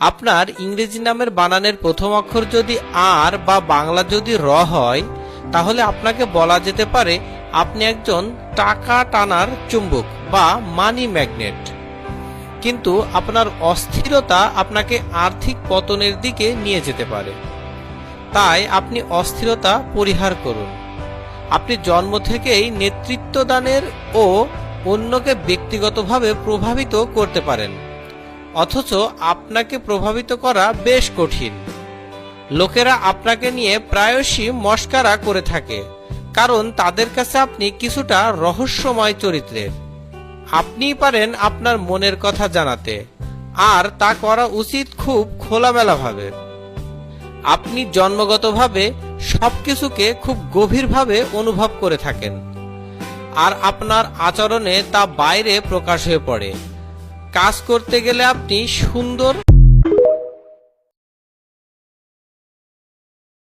আপনার ইংরেজি নামের বানানের প্রথম অক্ষর যদি আর বা বাংলা যদি র হয়, তাহলে আপনাকে বলা যেতে পারে আপনি একজন টাকা টানার চুম্বক বা মানি ম্যাগনেট। কিন্তু আপনার অস্থিরতা আপনাকে আর্থিক পতনের দিকে নিয়ে যেতে পারে। তাই আপনি অস্থিরতা পরিহার করুন। আপনি জন্ম থেকেই নেতৃত্বদানের ও অন্যকে ব্যক্তিগতভাবে প্রভাবিত করতে পারেন, অথচ আপনাকে প্রভাবিত করা বেশ কঠিন। লোকেরা আপনাকে নিয়ে প্রায়শই মস্করা করে থাকে, কারণ তাদের কাছে আপনি কিছুটা রহস্যময় চরিত্রের। আপনিই পারেন আপনার মনের কথা জানাতে, আর তা করা উচিত খুব খোলামেলাভাবে। আপনি জন্মগতভাবে সবকিছুকে খুব গভীরভাবে অনুভব করে থাকেন, আর আপনার আচরণে তা বাইরে প্রকাশ হয়ে পড়ে। কাজ করতে গেলে আপনি সুন্দর